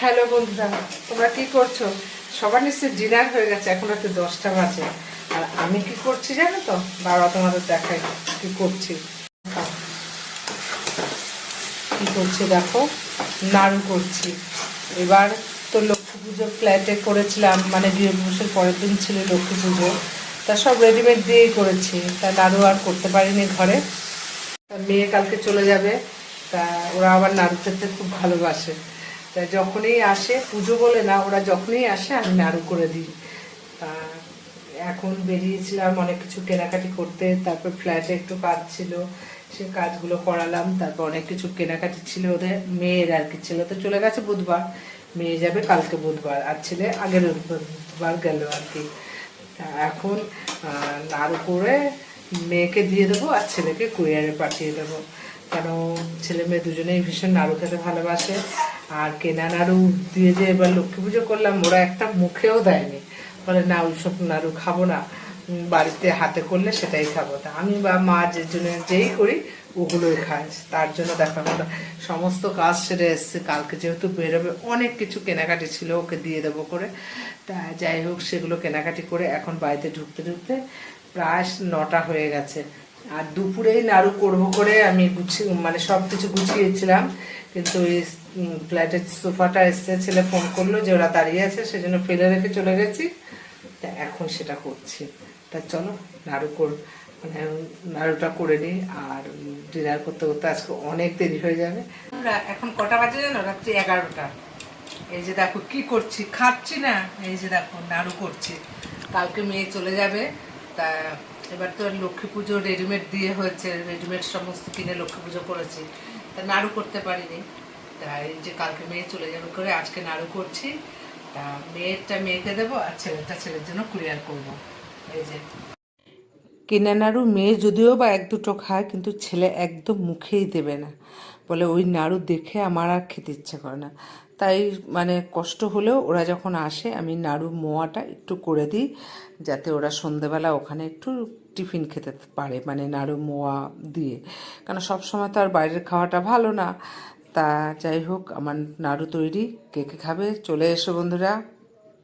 Hello বন্ধুরা, তোমরা কি করছো? সবার নিশ্চয়ই ডিনার হয়ে গেছে, এখন একটু 10টা বাজে। আর আমি কি করছি জানো তো? বাবা তোমাদের দেখাই কি করছি। কি করছি দেখো, নাড়ু করছি। এবার তো লক্ষ্মী পুজো ফ্ল্যাটে করেছিলাম, মানে গৃহপ্রবেশের পরের দিন ছিল লক্ষ্মী পুজো। তা সব রেডিমেড দিয়েই করেছি, তা নাড়ু আর করতে পারিনি ঘরে। মেয়ে কালকে চলে যাবে, তা ওরা আবার নাড়ু খেতে খুব ভালোবাসে। তা যখনই আসে, পুজো বলে না, ওরা যখনই আসে আমি নাড়ু করে দিই। তা এখন বেরিয়েছিলাম অনেক কিছু কেনাকাটি করতে, তারপর ফ্ল্যাটে একটু কাজ ছিল, সে কাজগুলো করালাম। তারপর অনেক কিছু কেনাকাটি ছিল, ওদের মেয়ের আর কি। ছেলে তো চলে গেছে বুধবার, মেয়ে যাবে কালকে বুধবার, আর ছেলে আগের বুধবার গেল আর কি। তা এখন নাড়ু করে মেয়েকে দিয়ে দেবো আর ছেলেকে কুরিয়ারে পাঠিয়ে দেবো। কেন, ছেলে মেয়ে দুজনেই ভীষণ নাড়ু খেতে ভালোবাসে। আর কেনা নাড়ু দিয়ে যে এবার লক্ষ্মী পুজো করলাম, ওরা একটা মুখেও দেয়নি, বলে না ওইসব নাড়ু খাবো না, বাড়িতে হাতে করলে সেটাই খাবো। তা আমি বা মা যে জন্য যেই করি ওগুলোই খায়। তার জন্য দেখো আমরা সমস্ত কাজ সেরে এসছে, কালকে যেহেতু বেরোবে অনেক কিছু কেনাকাটি ছিল ওকে দিয়ে দেবো করে। তা যাই হোক, সেগুলো কেনাকাটি করে এখন বাড়িতে ঢুকতে ঢুকতে প্রায় 9টা হয়ে গেছে। আর দুপুরেই নাড়ু করবো করে আমি মানে সব কিছু গুছিয়েছিলাম, কিন্তু এই ফ্ল্যাটের সোফাটা এসছে, ছেলে ফোন করলো যে ওরা দাঁড়িয়ে আছে, সেজন্য ফেলে রেখে চলে গেছি। তা এখন সেটা করছি। তা চলো নাড়ু মানে নাড়ুটা করে নিই, আর ডিনার করতে করতে আজকে অনেক দেরি হয়ে যাবে। আমরা এখন কটা বাজে জানো? রাত্রি 11টা। এই যে দেখো কি করছি, খাচ্ছি না, এই যে দেখো নাড়ু করছি। কালকে মেয়ে চলে যাবে, তা এবার তো লক্ষ্মী পুজো রেডিমেড দিয়ে হয়েছে, রেডিমেড সমস্ত কিনে লক্ষ্মী পুজো করেছি, তা নাড়ু করতে পারিনি। তা এই যে কালকে মেয়ে চলে যাবে করে আজকে নাড়ু করছি। তা মেয়েরটা মেয়েকে দেবো আর ছেলেটা ছেলের জন্য কুরিয়ার করবো। এই যে কিনে নাড়ু মেয়ে যদিও বা এক দুটো খায়, কিন্তু ছেলে একদম মুখেই দেবে না, বলে ওই নাড়ু দেখে আমার আর খেতে ইচ্ছে করে না। তাই মানে কষ্ট হলেও ওরা যখন আসে আমি নাড়ু মোয়াটা একটু করে দিই, যাতে ওরা সন্ধেবেলা ওখানে একটু টিফিন খেতে পারে, মানে নাড়ু মোয়া দিয়ে। কারণ সবসময় তো আর বাইরের খাওয়াটা ভালো না। তা যাই হোক, আমার নাড়ু তৈরি, কে কে খাবে চলে এসো বন্ধুরা।